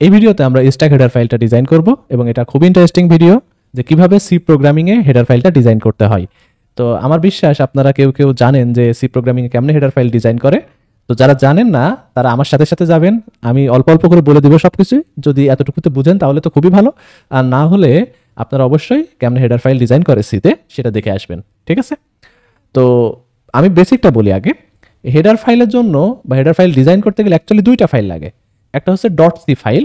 এই ভিডিওতে আমরা স্ট্যাক হেডার ফাইলটা ডিজাইন করব এবং এটা খুব ইন্টারেস্টিং ভিডিও যে কিভাবে সি প্রোগ্রামিংয়ে হেডার ফাইলটা ডিজাইন করতে হয়। তো আমার বিশ্বাস আপনারা কেউ কেউ জানেন যে সি প্রোগ্রামিংয়ে কেমনে হেডার ফাইল ডিজাইন করে। তো যারা জানেন না তারা আমার সাথে সাথে যাবেন, আমি অল্প অল্প করে বলে দিব সব কিছু। যদি এতটুকুতে বুঝেন তাহলে তো খুবই ভালো, আর না হলে আপনারা অবশ্যই কেমনে হেডার ফাইল ডিজাইন করে সিতে সেটা দেখে আসবেন, ঠিক আছে? তো আমি বেসিকটা বলি আগে। হেডার ফাইলের জন্য বা হেডার ফাইল ডিজাইন করতে গেলে অ্যাকচুয়ালি দুইটা ফাইল লাগে। একটা হচ্ছে ডট সি ফাইল।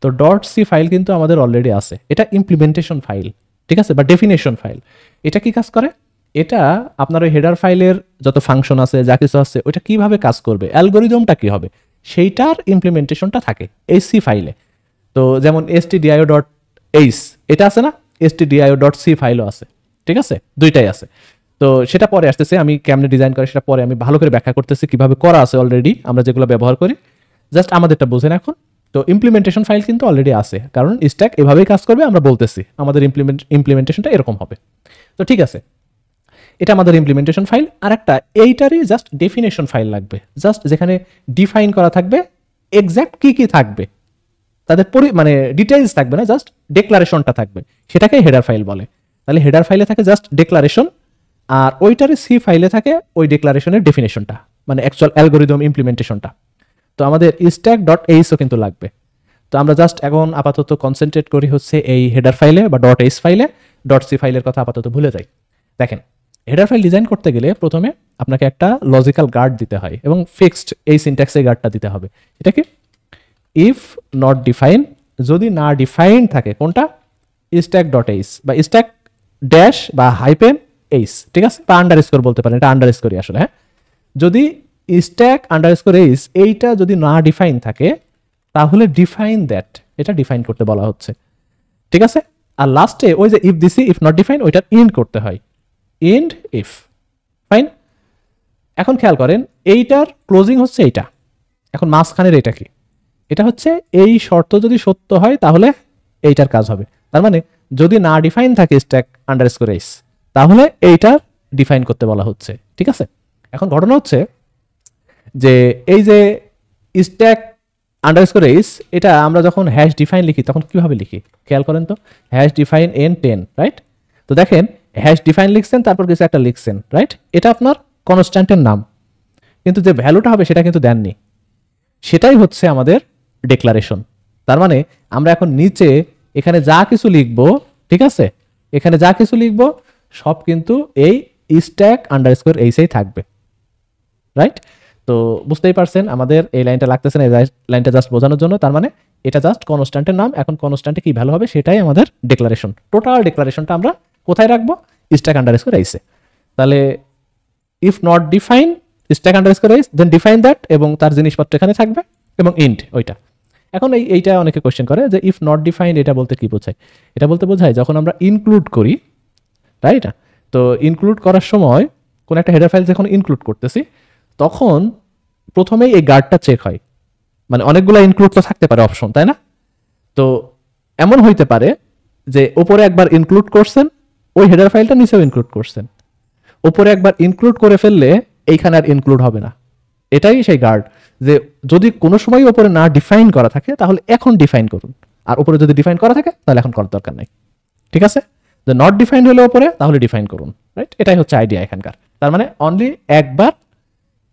তো ডট সি ফাইল কিন্তু আমাদের অলরেডি আছে, এটা ইমপ্লিমেন্টেশন ফাইল, ঠিক আছে, বা ডেফিনেশন ফাইল। এটা কি কাজ করে? এটা আপনার ওই হেডার ফাইলের যত ফাংশন আছে, যা কিছু আছে, ওইটা কিভাবে কাজ করবে, অ্যালগোরিদমটা কি হবে, সেইটার ইমপ্লিমেন্টেশনটা থাকে এই সি ফাইলে। তো যেমন stdio ডট এইচ এটা আছে না, stdio ডট সি ফাইলও আছে, ঠিক আছে, দুইটাই আছে। তো সেটা পরে আসতেছে, আমি কেমনে ডিজাইন করে সেটা পরে আমি ভালো করে ব্যাখ্যা করতেছি, কিভাবে করা আছে অলরেডি আমরা যেগুলো ব্যবহার করি। জাস্ট আমাদেরটা বোঝেন এখন। তো ইমপ্লিমেন্টেশন ফাইল কিন্তু অলরেডি আছে, কারণ স্ট্যাক এভাবেই কাজ করবে আমরা বলতেছি, আমাদের ইমপ্লিমেন্টেশনটা এরকম হবে। তো ঠিক আছে, এটা আমাদের ইমপ্লিমেন্টেশন ফাইল। আর একটা এইটারই জাস্ট ডেফিনেশন ফাইল লাগবে, জাস্ট যেখানে ডিফাইন করা থাকবে এক্স্যাক্ট কি কি থাকবে, তাদের মানে ডিটেইলস থাকবে না, জাস্ট ডেক্লারেশনটা থাকবে, সেটাকে হেডার ফাইল বলে। তাহলে হেডার ফাইলে থাকে জাস্ট ডেক্লারেশন, আর ওইটারে সি ফাইলে থাকে ওই ডেক্লারেশনের ডেফিনেশনটা, মানে অ্যাকচুয়াল অ্যালগোরিদম ইমপ্লিমেন্টেশনটা। তো আমাদের স্ট্যাক ডট এইচও কিন্তু লাগবে। তো আমরা জাস্ট এখন আপাতত কনসেন্ট্রেট করি হচ্ছে এই হেডার ফাইলে বা ডট এইচ ফাইলে, ডট সি ফাইলের কথা আপাতত ভুলে যাই। দেখেন, হেডার ফাইল ডিজাইন করতে গেলে প্রথমে আপনাকে একটা লজিক্যাল গার্ড দিতে হয় এবং ফিক্সড এই সিনট্যাক্সে গার্ডটা দিতে হবে। এটা কি? ইফ নট ডিফাইন, যদি না ডিফাইন থাকে কোনটা, স্ট্যাক ডট এইচ বা স্ট্যাক ড্যাশ বা হাইপেন এইচ, ঠিক আছে, বা আন্ডার স্কোর বলতে পারেন, এটা আন্ডার স্কোরই আসলে। হ্যাঁ, যদি স্ট্যাক আন্ডার স্কোর এইচ এইটা যদি না ডিফাইন থাকে তাহলে ডিফাইন দ্যাট, এটা ডিফাইন করতে বলা হচ্ছে, ঠিক আছে। আর লাস্টে ওই যে ইফ দিছি, ইফ নট ডিফাইন, ওইটা ইন্ড করতে হয়, ইন্ড ইফ। ফাইন। এখন খেয়াল করেন এইটার ক্লোজিং হচ্ছে এইটা, এখন মাঝখানের এটা কি, এটা হচ্ছে এই শর্ত যদি সত্য হয় তাহলে এইটার কাজ হবে। তার মানে যদি না ডিফাইন থাকে স্ট্যাক আন্ডার স্কোর এইচ তাহলে এইটার ডিফাইন করতে বলা হচ্ছে, ঠিক আছে। এখন ঘটনা হচ্ছে যে এই যে স্ট্যাক আন্ডার স্কোর এইচ, এটা আমরা যখন হ্যাশ ডিফাইন লিখি তখন কিভাবে লিখি খেয়াল করেন তো, হ্যাশ ডিফাইন এন 10, রাইট? তো দেখেন হ্যাশ ডিফাইন লিখছেন, তারপর কিছু একটা লিখছেন, রাইট? এটা আপনার কনস্ট্যান্টের নাম, কিন্তু যে ভ্যালুটা হবে সেটা কিন্তু দেননি, সেটাই হচ্ছে আমাদের ডেক্লারেশন। তার মানে আমরা এখন নিচে এখানে যা কিছু লিখব, ঠিক আছে, এখানে যা কিছু লিখব সব কিন্তু এই স্ট্যাক আন্ডার স্কোর এইচেই থাকবে, রাইট? তো বুঝতেই পারছেন আমাদের এই লাইনটা লাগতেছে না, এই লাইনটা জাস্ট বোঝানোর জন্য। তার মানে এটা জাস্ট কনস্ট্যান্টের নাম, এখন কনস্ট্যান্টে কি ভ্যালু হবে সেটাই আমাদের ডেক্লারেশন। টোটাল ডেক্লারেশনটা আমরা কোথায় রাখবো? স্ট্যাক আন্ডার স্কোর এইচে। তাহলে if not define stack underscore H, then define that, এবং তার জিনিসপত্র এখানে থাকবে, এবং ইন্ড ওইটা। এখন এইটা অনেকে কোয়েশ্চেন করে যে ইফ নট ডিফাইন এটা বলতে কি বোঝায়? এটা বলতে বোঝায় যখন আমরা ইনক্লুড করি, রাইট? তো ইনক্লুড করার সময় কোন একটা হেডার ফাইল যখন ইনক্লুড করতেছি তখন প্রথমেই এই গার্ডটা চেক হয়, মানে অনেকগুলো ইনক্লুড তো থাকতে পারে অপশন, তাই না? তো এমন হইতে পারে যে ওপরে একবার ইনক্লুড করছেন, ওই হেডার ফাইলটা নিচেও ইনক্লুড করছেন, ওপরে একবার ইনক্লুড করে ফেললে এইখানে আর ইনক্লুড হবে না। এটাই সেই গার্ড, যে যদি কোনো সময় ওপরে না ডিফাইন করা থাকে তাহলে এখন ডিফাইন করুন, আর উপরে যদি ডিফাইন করা থাকে তাহলে এখন করার দরকার নাই, ঠিক আছে? যে নট ডিফাইন্ড হলে ওপরে তাহলে ডিফাইন করুন, রাইট? এটাই হচ্ছে আইডিয়া এখানকার। তার মানে অনলি একবার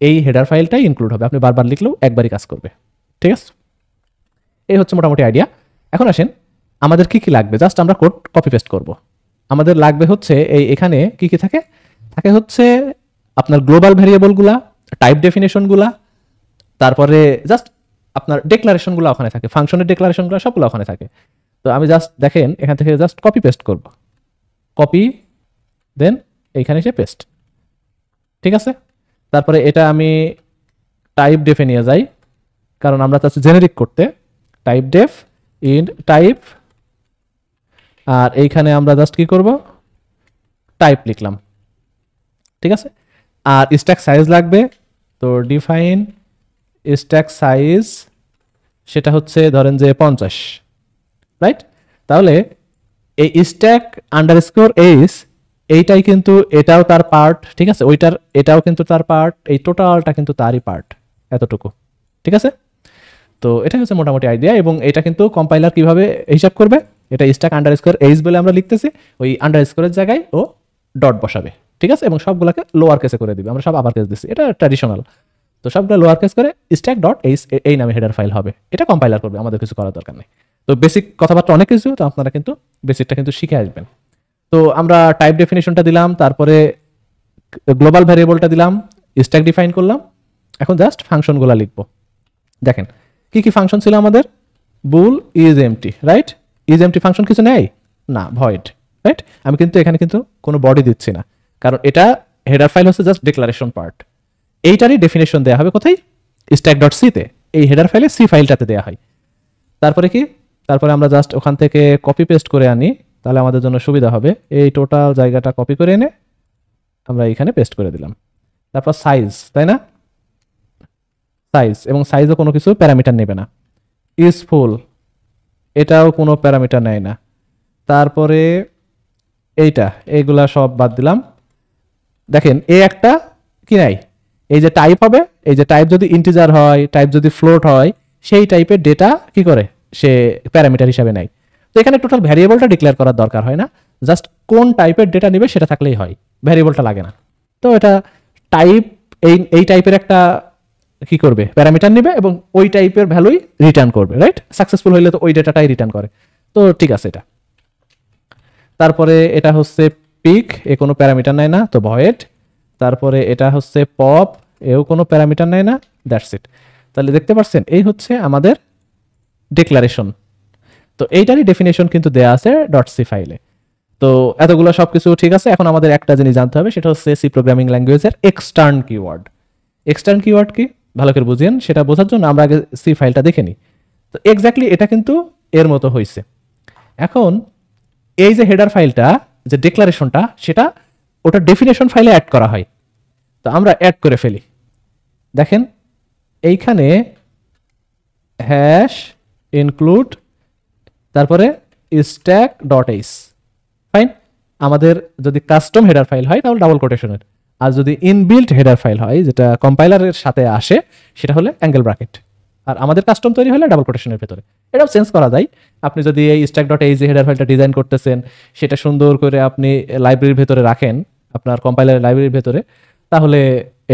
এই হেডার ফাইলটাই ইনক্লুড হবে, আপনি বারবার লিখলেও একবারই কাজ করবে, ঠিক আছে? এই হচ্ছে মোটামুটি আইডিয়া। এখন আসেন আমাদের কি কি লাগবে, জাস্ট আমরা কোড কপি পেস্ট করব। আমাদের লাগবে হচ্ছে এই এখানে কি কি থাকে, থাকে হচ্ছে আপনার গ্লোবাল ভ্যারিয়েবলগুলা, টাইপ ডেফিনেশনগুলা, তারপরে জাস্ট আপনার ডেক্লারেশনগুলো ওখানে থাকে, ফাংশনের ডেক্লারেশনগুলো সবগুলো ওখানে থাকে। তো আমি জাস্ট দেখেন এখান থেকে জাস্ট কপি পেস্ট করব, কপি, দেন এইখানে এসে পেস্ট, ঠিক আছে? তারপরে এটা আমি টাইপ ডেফে নিয়ে যাই, কারণ আমরা চাচ্ছি জেনেরিক করতে, টাইপ ডেফ ইন টাইপ, আর এইখানে আমরা জাস্ট কি করব, টাইপ লিখলাম, ঠিক আছে? আর স্ট্যাক সাইজ লাগবে, তো ডিফাইন স্ট্যাক সাইজ, সেটা হচ্ছে ধরেন যে 50, রাইট? তাহলে এই স্ট্যাক আন্ডার স্কোর এইচ এইটাই কিন্তু এটাও তার পার্ট, ঠিক আছে, ওইটার এটাও কিন্তু তার পার্ট, এই টোটালটা কিন্তু তারই পার্ট, এতটুকু, ঠিক আছে? তো এটা হচ্ছে মোটামুটি আইডিয়া, এবং এটা কিন্তু কম্পাইলার কিভাবে হিসাব করবে, এটা স্ট্যাক আন্ডারস্কোর এইচ বলে আমরা লিখতেছি, ওই আন্ডারস্কোরের জায়গায় ও ডট বসাবে, ঠিক আছে, এবং সবগুলোকে লোয়ার কেসে করে দিবে, আমরা সব আপার কেস দিচ্ছি, এটা ট্র্যাডিশনাল। তো সবগুলো লোয়ার কেস করে স্ট্যাক ডট এইচ এই নামে হেডার ফাইল হবে, এটা কম্পাইলার করবে, আমাদের কিছু করার দরকার নেই। তো বেসিক কথাবার্তা অনেক কিছু, তো আপনারা কিন্তু বেসিকটা কিন্তু শিখে আসবেন। তো আমরা টাইপ ডেফিনেশনটা দিলাম, তারপরে গ্লোবাল ভ্যারিয়েবলটা দিলাম, স্ট্যাক ডিফাইন করলাম, এখন জাস্ট ফাংশনগুলো লিখবো। দেখেন কি কি ফাংশন ছিল আমাদের, bool is empty, right? Is empty function কিছু নেই না, ভয়েড, রাইট? আমি কিন্তু এখানে কিন্তু কোনো বডি দিচ্ছি না, কারণ এটা হেডার ফাইল হচ্ছে জাস্ট ডিক্লারেশন পার্ট, এইটারই ডেফিনেশন দেওয়া হবে কোথায়, স্ট্যাক ডট সিতে, এই হেডার ফাইলে সি ফাইলটাতে দেওয়া হয়। তারপরে কি, তারপরে আমরা জাস্ট ওখান থেকে কপি পেস্ট করে আনি, তাহলে আমাদের জন্য সুবিধা হবে, এই টোটাল জায়গাটা কপি করে এনে আমরা এখানে পেস্ট করে দিলাম। তারপর সাইজ, তাই না, সাইজ, এবং সাইজও কোনো কিছু প্যারামিটার নেবে না। ইজ ফুল, এটাও কোনো প্যারামিটার নেয় না। তারপরে এইগুলা সব বাদ দিলাম। দেখেন এ একটা কি নাই, এই যে টাইপ হবে, এই যে টাইপ যদি ইন্টিজার হয়, টাইপ যদি ফ্লোট হয়, সেই টাইপের ডেটা কি করে সে প্যারামিটার হিসাবে নেয়। তো এখানে টোটাল ভ্যারিয়েবলটা ডিক্লেয়ার করার দরকার হয় না, জাস্ট কোন টাইপের ডেটা নেবে সেটা থাকলেই হয়, ভ্যারিয়েবলটা লাগে না। তো এটা টাইপ এই টাইপের একটা কি করবে, প্যারামিটার নেবে এবং ওই টাইপের ভ্যালুই রিটার্ন করবে, রাইট? সাকসেসফুল হইলে তো ওই ডেটাটাই রিটার্ন করে, তো ঠিক আছে এটা। তারপরে এটা হচ্ছে পিক, এ কোনো প্যারামিটার নেয় না, তো ভয়েড। তারপরে এটা হচ্ছে পপ, এও কোনো প্যারামিটার নেয় না, দ্যাটস ইট। তাহলে দেখতে পাচ্ছেন এই হচ্ছে আমাদের ডিক্লারেশন। তো এইটারই ডেফিনেশন কিন্তু দেয়া আছে ডট সি ফাইলে। তো এতগুলো সবকিছু ঠিক আছে, এখন আমাদের একটা জিনিস জানতে হবে, সেটা হচ্ছে সি প্রোগ্রামিং ল্যাঙ্গুয়েজের এক্সটার্ন কিওয়ার্ড। এক্সটার্ন কিওয়ার্ড কি ভালো করে বুঝেন, সেটা বোঝার জন্য আমরা আগে সি ফাইলটা দেখে নিই। তো এক্স্যাক্টলি এটা কিন্তু এর মতো হয়েছে। এখন এই যে হেডার ফাইলটা, যে ডিক্লারেশনটা, সেটা ওটা ডেফিনেশন ফাইলে অ্যাড করা হয়। তো আমরা অ্যাড করে ফেলি, দেখেন এইখানে হ্যাশ ইনক্লুড, তারপরে স্ট্যাক ডট এইচ, ফাইন। আমাদের যদি কাস্টম হেডার ফাইল হয় তাহলে ডাবল কোটেশনের, আর যদি ইনবিল্ট হেডার ফাইল হয় যেটা কম্পাইলারের সাথে আসে সেটা হলে অ্যাঙ্গেল ব্র্যাকেট, আর আমাদের কাস্টম তৈরি হলে ডাবল কোটেশনের ভেতরে। এটাও চেঞ্জ করা যায়, আপনি যদি এই স্ট্যাক ডট এইচ হেডার ফাইলটা ডিজাইন করতেছেন, সেটা সুন্দর করে আপনি লাইব্রেরির ভেতরে রাখেন, আপনার কম্পাইলারের লাইব্রেরির ভেতরে, তাহলে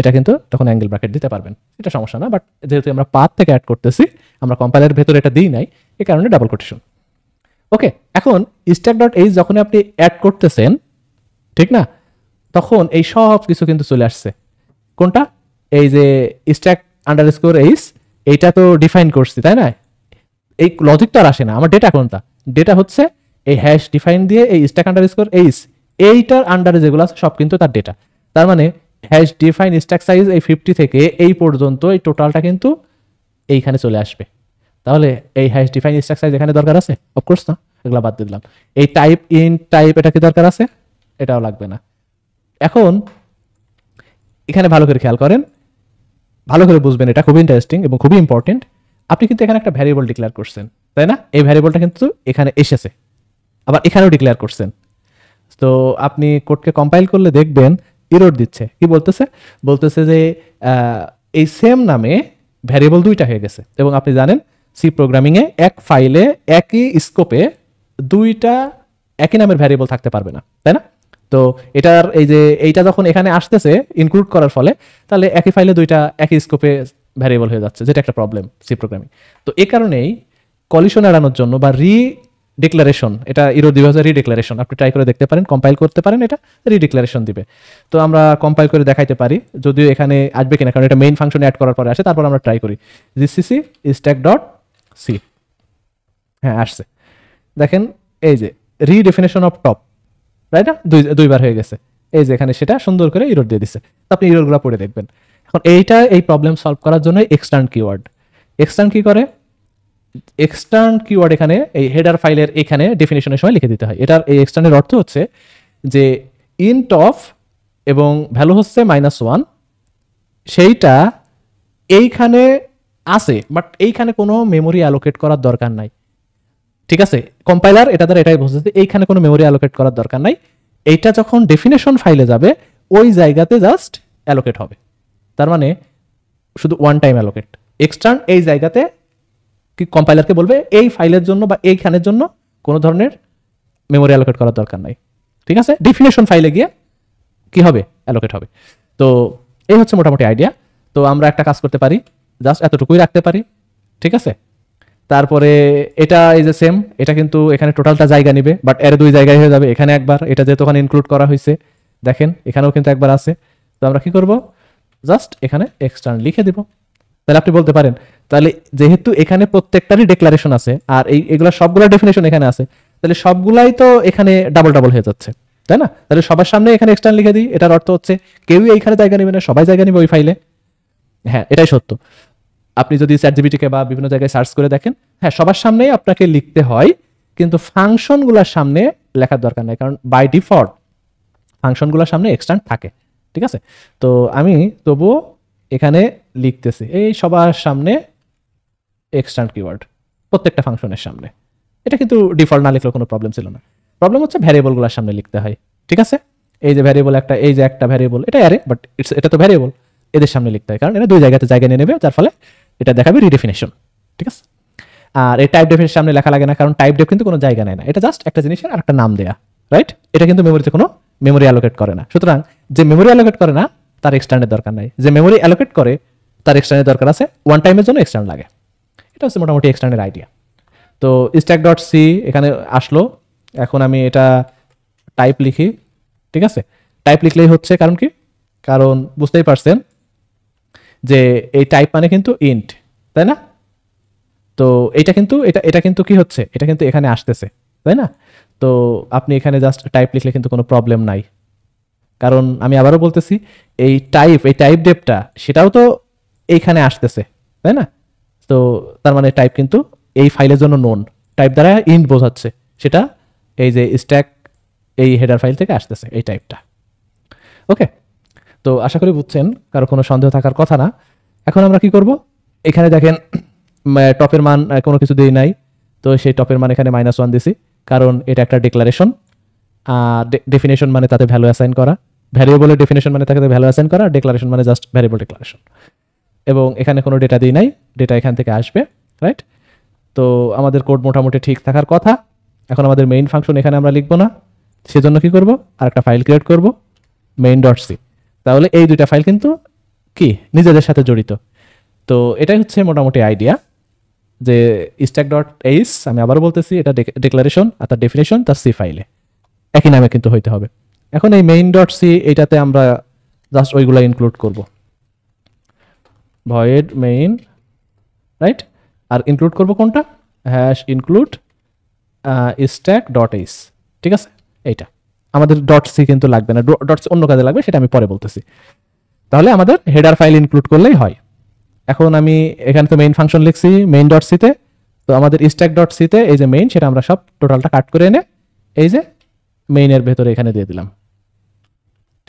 এটা কিন্তু তখন অ্যাঙ্গেল ব্র্যাকেট দিতে পারবেন, এটা সমস্যা না। বাট যেহেতু আমরা পাথ থেকে অ্যাড করতেছি, আমরা কম্পাইলারের ভেতরে এটা দিই নাই, এই কারণে ডাবল কোটেশন। ওকে, এখন স্ট্যাক ডট এইচ যখন আপনি অ্যাড করতেছেন, ঠিক না, তখন এই সব কিছু কিন্তু চলে আসছে। কোনটা, এই যে স্ট্যাক আন্ডারস্কোর এইচ, এইটা তো ডিফাইন করছি, তাই না? এই লজিকটা আর আসে না, আমার ডেটা কোনটা, ডেটা হচ্ছে এই হ্যাশ ডিফাইন দিয়ে এই স্ট্যাক আন্ডারস্কোর এইচ, এইটার আন্ডারে যেগুলো আছে সব কিন্তু তার ডেটা। তার মানে হ্যাশ ডিফাইন স্ট্যাক সাইজ এই 50 থেকে এই পর্যন্ত এই টোটালটা কিন্তু এইখানে চলে আসবে। তাহলে এই হ্যাশ ডিফাইন স্ট্যাক সাইজ এখানে দরকার আছে? অফকোর্স না, এগুলো বাদ দিয়ে দিলাম। এই টাইপ ইন টাইপ, এটা কি দরকার আছে? এটাও লাগবে না। এখন এখানে ভালো করে খেয়াল করেন, ভালো করে বুঝবেন, এটা খুবই ইন্টারেস্টিং এবং খুবই ইম্পর্টেন্ট। আপনি কিন্তু এখানে একটা ভ্যারিয়েবল ডিক্লেয়ার করছেন, তাই না? এই ভ্যারিয়েবলটা কিন্তু এখানে এসেছে, আবার এখানেও ডিক্লেয়ার করছেন। তো আপনি কোডকে কম্পাইল করলে দেখবেন এরর দিচ্ছে। কি বলতেছে? বলতেছে যে এই সেম নামে ভ্যারিয়েবল দুইটা হয়ে গেছে, এবং আপনি জানেন সি প্রোগ্রামিংয়ে এক ফাইলে একই স্কোপে দুইটা একই নামের ভ্যারিয়েবল থাকতে পারবে না, তাই না? তো এটার এই যে এইটা যখন এখানে আসতেছে ইনক্লুড করার ফলে, তাহলে একই ফাইলে দুইটা একই স্কোপে ভ্যারিয়েবল হয়ে যাচ্ছে, যেটা একটা প্রবলেম সি প্রোগ্রামিং। তো এই কারণেই কলিশন এড়ানোর জন্য বা ডিক্লারেশন, এটা ইরো দিবে হচ্ছে রিডিক্লারেশন, আপনি ট্রাই করে দেখতে পারেন, কম্পাইল করতে পারেন, এটা রিডিক্লারেশন দিবে। তো আমরা কম্পাইল করে দেখাইতে পারি, যদিও এখানে আসবে কিনা, কারণ এটা মেইন ফাংশনে অ্যাড করার পরে আসে। তারপর আমরা ট্রাই করি জিসিসি স্ট্যাক ডট সি, হ্যাঁ আসছে। দেখেন এই যে রিডেফিনেশন অফ টপ, রাইট না, দুইবার হয়ে গেছে। এই যে এখানে সেটা সুন্দর করে ইরর দিয়ে দিচ্ছে, তো আপনি ইররগুলো পড়ে দেখবেন। এখন এই প্রবলেম সলভ করার জন্য এক্সটার্ন কিওয়ার্ড, এক্সটার্ন কি করে, এক্সটার্ন কিওয়ার্ড এখানে এই হেডার ফাইলের এখানে ডেফিনেশনের সময় লিখে দিতে হয়। এটার এই এক্সটার্নের অর্থ হচ্ছে যে ইন্ট অফ এবং ভ্যালু হচ্ছে -1, সেইটা এইখানে আছে, বাট এইখানে কোনো মেমোরি অ্যালোকেট করার দরকার নাই, ঠিক আছে? কম্পাইলার এটা দ্বারা এটাই বোঝাচ্ছে এইখানে কোনো মেমোরি অ্যালোকেট করার দরকার নাই, এইটা যখন ডেফিনেশন ফাইলে যাবে ওই জায়গাতে জাস্ট অ্যালোকেট হবে। তার মানে শুধু ওয়ান টাইম অ্যালোকেট, এক্সটার্ন এই জায়গাতে কি কম্পাইলারকে বলবে এই ফাইলের জন্য বা এইখানের জন্য কোনো ধরনের মেমোরি অ্যালোকেট করার দরকার নাই, ঠিক আছে। ডেফিনেশন ফাইলে গিয়ে কি হবে, অ্যালোকেট হবে। তো এই হচ্ছে মোটামুটি আইডিয়া। তো আমরা একটা কাজ করতে পারি, জাস্ট এতটুকুই রাখতে পারি, ঠিক আছে। তারপরে এটা এই যে সেম, এটা কিন্তু এখানে টোটালটা জায়গা নিবে, বাট এর 2 জায়গায় হয়ে যাবে। এখানে একবার, এটা যেহেতু ওখানে ইনক্লুড করা হয়েছে, দেখেন এখানেও কিন্তু একবার আছে। তো আমরা কি করব, জাস্ট এখানে এক্সটার্ন লিখে দিব। তাহলে আপনি বলতে পারেন, তাহলে যেহেতু এখানে প্রত্যেকটারই ডেক্লারেশন আছে আর এগুলা সবগুলা ডেফিনেশন এখানে আছে, তাহলে সবগুলাই তো এখানে ডাবল ডাবল হয়ে যাচ্ছে, তাই না? তাহলে সবার সামনে এখানে এক্সটার্ন লিখে দিই। এটার অর্থ হচ্ছে কেউই এইখানে জায়গা নেবে না, সবাই জায়গা নেবে ওই ফাইলে। হ্যাঁ, এটাই সত্য। আপনি যদি চ্যাটজিপিটিকে বা বিভিন্ন জায়গায় সার্চ করে দেখেন, হ্যাঁ সবার সামনেই আপনাকে লিখতে হয়, কিন্তু ফাংশনগুলোর সামনে লেখার দরকার নেই, কারণ বাই ডিফল্ট ফাংশনগুলোর সামনে এক্সটার্ন থাকে, ঠিক আছে। তো আমি তবুও এখানে লিখতেছি এই সবার সামনে এক্সটার্ন কিওয়ার্ড, প্রত্যেকটা ফাংশনের সামনে। এটা কিন্তু ডিফল্ট না লিখলেও কোনো প্রবলেম ছিল না। প্রবলেম হচ্ছে ভ্যারিয়েবলগুলোর সামনে লিখতে হয়, ঠিক আছে। এই যে ভ্যারিয়েবল একটা, এই যে একটা ভ্যারিয়েবল, এটা অ্যারে বাট এটা তো ভ্যারিয়েবল, এদের সামনে লিখতে হয়, কারণ এটা 2 জায়গাতে জায়গা নিয়ে নেবে, যার ফলে এটা দেখাবে রিডেফিনেশন, ঠিক আছে। আর এই টাইপ ডেফের সামনে লেখা লাগে না, কারণ টাইপ ডেফ কিন্তু কোনো জায়গা নেয় না, এটা জাস্ট একটা জিনিসের আর একটা নাম দেয়া, রাইট। এটা কিন্তু মেমোরিতে কোনো মেমোরি অ্যালোকেট করে না। সুতরাং যে মেমোরি অ্যালোকেট করে না তার এক্সটার্নের দরকার নাই, যে মেমোরি অ্যালোকেট করে তার এক্সটার্নের দরকার আছে, ওয়ান টাইমের জন্য এক্সটার্ন লাগে। এটা হচ্ছে মোটামুটি এক্সটার্নের আইডিয়া। তো স্ট্যাক ডট সি এখানে আসলো। এখন আমি এটা টাইপ লিখি, ঠিক আছে। টাইপ লিখলেই হচ্ছে, কারণ কি, কারণ বুঝতেই পারছেন যে এই টাইপ মানে কিন্তু ইন্ট, তাই না? তো এটা কিন্তু এটা কিন্তু কি হচ্ছে, এটা কিন্তু এখানে আসতেছে, তাই না? তো আপনি এখানে জাস্ট টাইপ লিখলে কিন্তু কোনো প্রবলেম নাই, কারণ আমি আবারও বলতেছি এই টাইপ ডেপটা সেটাও তো এইখানে আসতেছে, তাই না? তো তার মানে টাইপ কিন্তু এই ফাইলের জন্য নোন, টাইপ দ্বারা ইন্ট বোঝাচ্ছে, সেটা এই যে স্ট্যাক এই হেডার ফাইল থেকে আসতেছে এই টাইপটা। ওকে, তো আশা করি বুঝছেন, কারো কোনো সন্দেহ থাকার কথা না। এখন আমরা কি করব, এখানে দেখেন টপের মান কোনো কিছু দিই নাই, তো সেই টপের মান এখানে -1 দিছি, কারণ এটা একটা ডিক্লারেশন। ডেফিনেশন মানে তাতে ভ্যালু অ্যাসাইন করা, ভ্যারিয়েবলের ডেফিনেশন মানে তাকে ভ্যালু অ্যাসাইন করা, ডিক্লারেশন মানে জাস্ট ভ্যারিয়েবল ডিক্লারেশন। এবং এখানে কোনো ডেটা দিই নাই, ডেটা এখান থেকে আসবে, রাইট। তো আমাদের কোড মোটামুটি ঠিক থাকার কথা। এখন আমাদের মেইন ফাংশন এখানে আমরা লিখবো না, সেজন্য কি করব, আর একটা ফাইল ক্রিয়েট করব main.c। তাহলে এই 2টা ফাইল কিন্তু কি নিজেদের সাথে জড়িত। তো এটাই হচ্ছে মোটামুটি আইডিয়া, যে stack.h, আমি আবারও বলতেছি এটা ডিক্লারেশন, আর তার ডেফিনেশন তার সি ফাইলে একই নামে কিন্তু হইতে হবে। এখন এই main.c এইটাতে আমরা জাস্ট ওইগুলা ইনক্লুড করব, ভয়েড মেইন, রাইট। আর ইনক্লুড করব কোনটা, হ্যাশ ইনক্লুড stack.h, ঠিক আছে। এইটা আমাদের .c কিন্তু লাগবে না, .c অন্য কাজে লাগবে, সেটা আমি পরে বলতেছি। তাহলে আমাদের হেডার ফাইল ইনক্লুড করলেই হয়। এখন আমি এখানে তো মেইন ফাংশন লিখছি main.c তে, তো আমাদের stack.c তে এই যে মেইন, সেটা আমরা সব টোটালটা কাট করে এনে এই যে মেইনের ভেতরে এখানে দিয়ে দিলাম,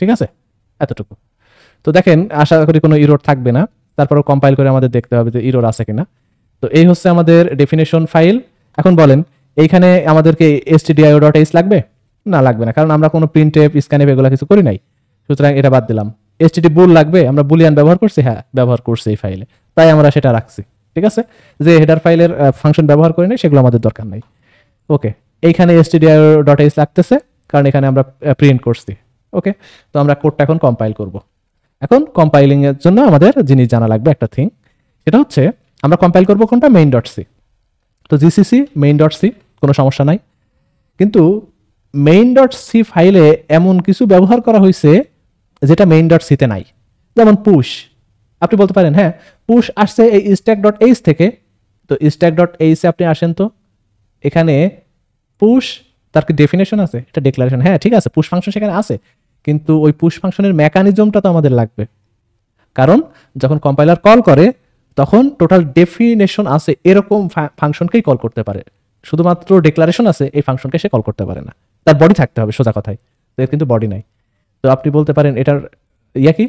ঠিক আছে, এতটুকু। তো দেখেন আশা করি কোনো ইরোর থাকবে না, তারপরেও কম্পাইল করে আমাদের দেখতে হবে যে ইরোর আছে কিনা। তো এই হচ্ছে আমাদের ডেফিনেশন ফাইল। এখন বলেন এইখানে আমাদেরকে stdio.h লাগবে না, লাগবে না, কারণ আমরা কোনো প্রিন্টএফ, স্ক্যানএফ এগুলো কিছু করি নাই, সুতরাং এটা বাদ দিলাম। std বুল লাগবে, আমরা বুলিয়ান ব্যবহার করছি, হ্যাঁ ব্যবহার করছি এই ফাইলে, তাই আমরা সেটা রাখছি, ঠিক আছে। যে হেডার ফাইলের ফাংশন ব্যবহার করি নাই সেগুলো আমাদের দরকার নাই। ওকে, এইখানে stdio.h লাগতেছে, কারণ এখানে আমরা প্রিন্ট করছি। ওকে, তো আমরা কোডটা এখন কম্পাইল করব। এখন কম্পাইলিং এর জন্য আমাদের জিনিস জানা লাগবে একটা থিং, সেটা হচ্ছে আমরা কম্পাইল করব কোনটা, main.c। তো জিসিসি main.c, কোনো সমস্যা নাই, কিন্তু main.c ফাইলে এমন কিছু ব্যবহার করা হয়েছে যেটা main.c তে নাই, যেমন পুশ। আপনি বলতে পারেন হ্যাঁ পুশ আসছে এই stack.h থেকে, তো stack.h এ আপনি আসেন, তো এখানে পুশ তার কি ডেফিনেশন আছে, এটা ডিক্লারেশন, হ্যাঁ ঠিক আছে, পুশ ফাংশন সেখানে আছে, কিন্তু ওই পুশ ফাংশনের মেকানিজমটা তো আমাদের লাগবে, কারণ যখন কম্পাইলার কল করে তখন টোটাল ডেফিনেশন আছে এরকম ফাংশনকেই কল করতে পারে, শুধুমাত্র ডিক্লারেশন আছে এই ফাংশনকে সে কল করতে পারে না, তার বডি থাকতে হবে সোজা কথায়, তো এর কিন্তু বডি নাই। তো আপনি বলতে পারেন এটার কি,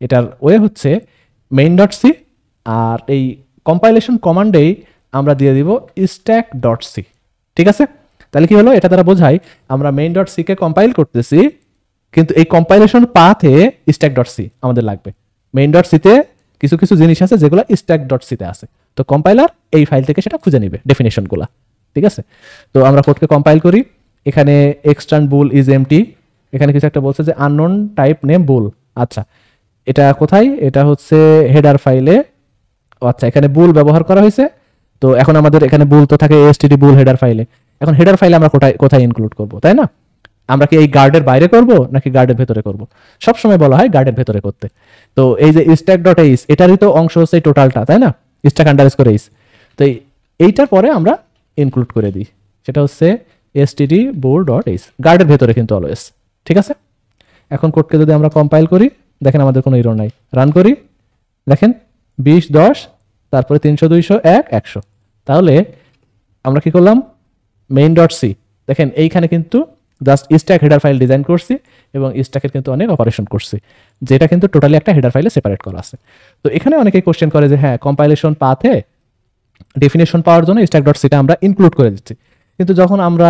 এটার ওয়ে হচ্ছে main.c, আর এই কম্পাইলেশন কমান্ডেই আমরা দিয়ে দিব stack.c, ঠিক আছে। তাহলে কি হলো, এটা দ্বারা বোঝাই আমরা main.c কে কম্পাইল করতেছি, কিন্তু এই কম্পাইলেশন পাথে stack.c আমাদের লাগবে। main.c তে কিছু কিছু জিনিস আছে যেগুলো stack.c তে আছে, তো কম্পাইলার এই ফাইল থেকে সেটা খুঁজে নেবে ডেফিনেশনগুলো, ঠিক আছে। তো আমরা কোডকে কম্পাইল করি, এখানে এক্সটার্ন বুল ইজ এমটি, এখানে কিছু একটা বলছে যে আননোন টাইপ নেম বুল। আচ্ছা, এটা কোথায়? এটা হচ্ছে হেডার ফাইলে। আচ্ছা, এখানে বুল ব্যবহার করা হয়েছে। তো এখন আমাদের এখানে বুল তো থাকে এসটিডি বুল হেডার ফাইলে। এখন হেডার ফাইলে আমরা কোথায় ইনক্লুড করব, তাই না? আমরা কি এই গার্ডের বাইরে করব নাকি গার্ডের ভেতরে করব? সবসময় বলা হয় গার্ডের ভেতরে করতে। তো এই যে স্ট্যাক ডট এইস, এটারই তো অংশ হচ্ছে এই টোটালটা, তাই না? স্ট্যাক আন্ডারস্কোর এইস। তো এইটার পরে আমরা ইনক্লুড করে দিই, সেটা হচ্ছে এসটিডি বুল ডট এইস, গার্ডের ভেতরে কিন্তু অলওয়েজ, ঠিক আছে। এখন কোডকে যদি আমরা কম্পাইল করি, দেখেন আমাদের কোনো এরর নাই। রান করি, দেখেন 20 10, তারপরে 300 200 1 100। তাহলে আমরা কি করলাম? মেইন ডট সি, দেখেন এইখানে কিন্তু just stack header file design করছি এবং স্ট্যাকের কিন্তু অনেক অপারেশন করছি, যেটা কিন্তু টোটালি একটা হেডার ফাইলে সেপারেট করা আছে। তো এখানে অনেকেই কোশ্চেন করে যে হ্যাঁ, কম্পাইলেশন পাথে ডেফিনেশন পাওয়ার জন্য স্ট্যাক ডট সিটা আমরা ইনক্লুড করে দিচ্ছি, কিন্তু যখন আমরা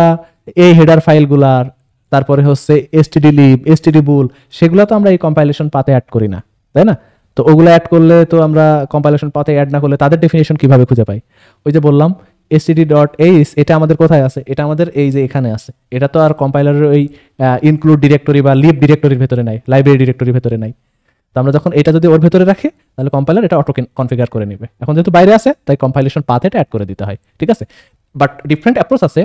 এই হেডার ফাইলগুলার তারপরে হচ্ছে এসটিডি লিব, এসটিডি বুল, সেগুলো তো আমরা এই কম্পাইলেশন পাথে অ্যাড করি না, তাই না? তো ওগুলো অ্যাড করলে তো আমরা কম্পাইলেশন পাথে অ্যাড না করলে তাদের ডেফিনেশন কিভাবে খুঁজে পাই? ওই যে বললাম এসটিডি ডট এইস, এটা আমাদের কোথায় আছে? এটা আমাদের এই যে এখানে আছে। এটা তো আর কম্পাইলারের ওই ইনক্লুড ডিরেক্টরি বা লিব ডিরেক্টরির ভেতরে নাই, লাইব্রেরি ডিরেক্টরির ভেতরে নাই। তো আমরা যখন এটা যদি ওর ভেতরে রাখি, তাহলে কম্পাইলার এটা অটো কনফিগার করে নেবে। এখন যেহেতু বাইরে আছে, তাই কম্পাইলেশন পাথ এটা অ্যাড করে দিতে হয়, ঠিক আছে। বাট ডিফারেন্ট অ্যাপ্রোচ আছে,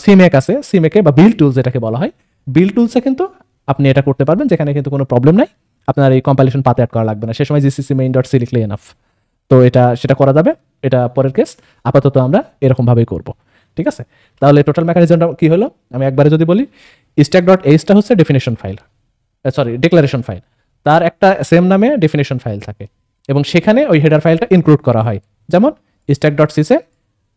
সিমেক আছে, সিমেকে বা বিল্ড টুলস যেটাকে বলা হয়, বিল্ড টুলসে কিন্তু আপনি এটা করতে পারবেন, যেখানে কিন্তু কোনো প্রবলেম নাই, আপনার এই কম্পাইলেশন পাথ অ্যাড করা লাগবে না, সে সময় জিসিসি মেইন ডট সি লিখলে এনাফ। তো সেটা করা যাবে, এটা পরের কেস। আপাতত আমরা এরকম ভাবেই করব, ঠিক আছে। তাহলে টোটাল মেকানিজমটা কি হলো আমি একবারে যদি বলি, স্ট্যাক ডট এইচটা হচ্ছে definition file, sorry declaration file, তার একটা সেম নামে ডেফিনেশন ফাইল থাকে এবং সেখানে ওই হেডার ফাইলটা ইনক্লুড করা হয়, যেমন স্ট্যাক ডট সিসে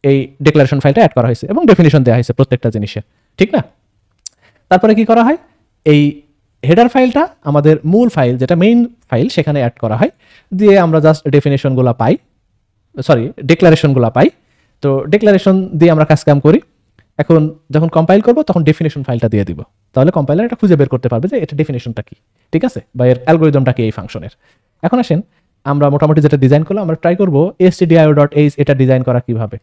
এই ডিক্লারেশন ফাইলটা অ্যাড করা হয়েছে এবং ডেফিনেশন দেওয়া হয়েছে প্রত্যেকটা জিনিসের, ঠিক না? তারপরে কি করা হয়? এই হেডার ফাইলটা আমাদের মূল ফাইল, যেটা মেইন ফাইল, সেখানে অ্যাড করা হয়, দিয়ে আমরা জাস্ট ডেফিনেশনগুলো পাই, সরি ডিক্লারেশনগুলো পাই। তো ডিক্লারেশন দিয়ে আমরা কাজ কাম করি। এখন যখন কম্পাইল করব তখন ডেফিনেশন ফাইলটা দিয়ে দিব, তাহলে কম্পাইলার এটা খুঁজে বের করতে পারবে যে এটা ডেফিনেশনটা কি, ঠিক আছে, বা এর অ্যালগোরিদমটা কি এই ফাংশনের। এখন আসেন আমরা মোটামুটি যেটা ডিজাইন করলাম, আমরা ট্রাই করব stdio.h এটা ডিজাইন করা কিভাবে।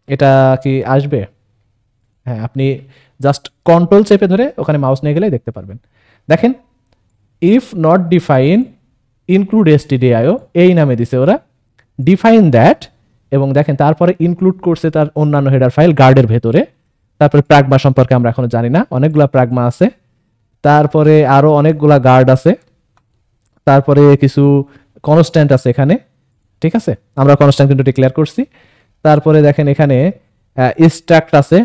এটা কি আসবে? হ্যাঁ, আপনি জাস্ট কন্ট্রোল চেপে ধরে ওখানে মাউস নিয়ে গেলেই দেখতে পারবেন। দেখেন if not define include stdio, এই নামে দিছে ওরা, ডিফাইন দ্যাট, এবং দেখেন তারপরে ইনক্লুড করছে তার অন্যান্য হেডার ফাইল গার্ডের ভেতরে। তারপরে প্রাগমা সম্পর্কে আমরা এখনো জানি না, অনেকগুলা প্রাগমা আছে, তারপরে আরো অনেকগুলা গার্ড আছে, তারপরে কিছু কনস্ট্যান্ট আছে এখানে, ঠিক আছে, আমরা কনস্ট্যান্ট কিন্তু ডিক্লেয়ার করছি। তারপরে দেখেন এখানে স্ট্রাক্ট আছে,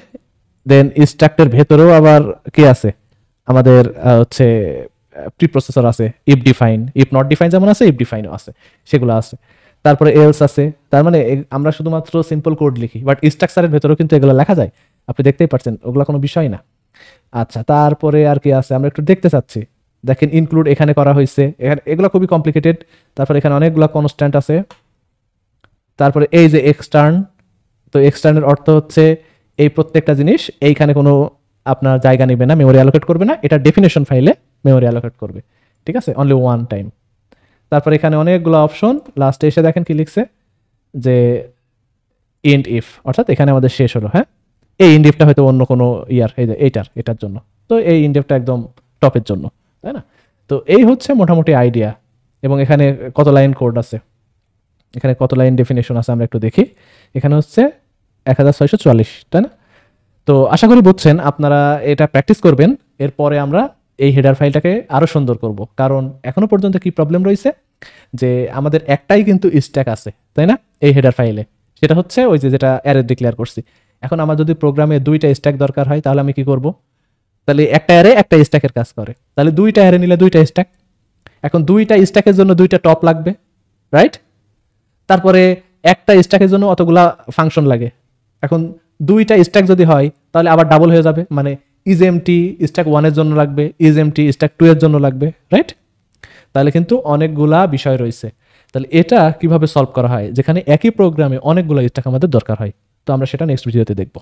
দেন স্ট্রাক্টের ভেতরেও আবার কি আছে আমাদের হচ্ছে প্রিপ্রসেসর আছে, if define, if not define যেমন আছে, ইফ ডিফাইনও আছে, সেগুলো আছে। তারপরে এলস আছে, তার মানে আমরা শুধুমাত্র সিম্পল কোড লিখি, বাট স্ট্রাকচারের ভেতরেও কিন্তু এগুলো লেখা যায়, আপনি দেখতেই পাচ্ছেন, ওগুলো কোনো বিষয় না। আচ্ছা, তারপরে আর কি আছে আমরা একটু দেখতে চাচ্ছি। দেখেন ইনক্লুড এখানে করা হয়েছে, এখানে এগুলো খুবই কমপ্লিকেটেড। তারপরে এখানে অনেকগুলো কনস্ট্যান্ট আছে। তারপরে এই যে এক্সটার্ন, তো এক্সটার্নের অর্থ হচ্ছে এই প্রত্যেকটা জিনিস এইখানে কোনো আপনার জায়গা নেবে না, মেমোরি অ্যালোকেট করবে না, এটা ডেফিনেশন ফাইলে মেমোরি অ্যালোকেট করবে, ঠিক আছে, অনলি ওয়ান টাইম। তারপর এখানে অনেকগুলো অপশন, লাস্টে এসে দেখেন কি লিখছে যে ইন্ট ইফ, অর্থাৎ এখানে আমাদের শেষ হলো। হ্যাঁ, এই ইন্ট ইফটা হয়তো অন্য কোনো এই যে এটার জন্য, তো এই ইন্ট ইফটা একদম টপের জন্য, তাই না? তো এই হচ্ছে মোটামুটি আইডিয়া। এবং এখানে কত লাইন কোড আছে, এখানে কত লাইন ডেফিনেশন আছে আমরা একটু দেখি। এখানে হচ্ছে 1644, তাই না? তো আশা করি বুঝছেন, আপনারা এটা প্র্যাকটিস করবেন, এরপরে আমরা এই হেডার ফাইলটাকে আরো সুন্দর করব। কারণ এখনো পর্যন্ত কি প্রবলেম রয়েছে যে আমাদের একটাই কিন্তু স্ট্যাক আছে, তাই না, এই হেডার ফাইলে, সেটা হচ্ছে ওই যেটা অ্যারে ডিক্লেয়ার করছি। এখন আমার যদি প্রোগ্রামে দুইটা স্ট্যাক দরকার হয়, তাহলে আমি কি করব? তাহলে একটা অ্যারে একটা স্ট্যাকের কাজ করে, তাহলে দুইটা অ্যারে নিলে দুইটা স্ট্যাক। এখন দুইটা স্ট্যাকের জন্য দুইটা টপ লাগবে, রাইট? তারপরে একটা স্ট্যাকের জন্য অতগুলা ফাংশন লাগে। এখন দুইটা স্ট্যাক যদি হয় তাহলে আবার ডাবল হয়ে যাবে, মানে ইজ এমটি স্ট্যাক 1 এর জন্য লাগবে, ইজ এমটি স্ট্যাক 2 এর জন্য লাগবে, রাইট? তাহলে কিন্তু অনেকগুলা বিষয় রয়েছে। তাহলে এটা কিভাবে সলভ করা হয়, যেখানে একই প্রোগ্রামে অনেকগুলো স্ট্যাক আমাদের দরকার হয়, তো আমরা সেটা নেক্সট ভিডিওতে দেখব।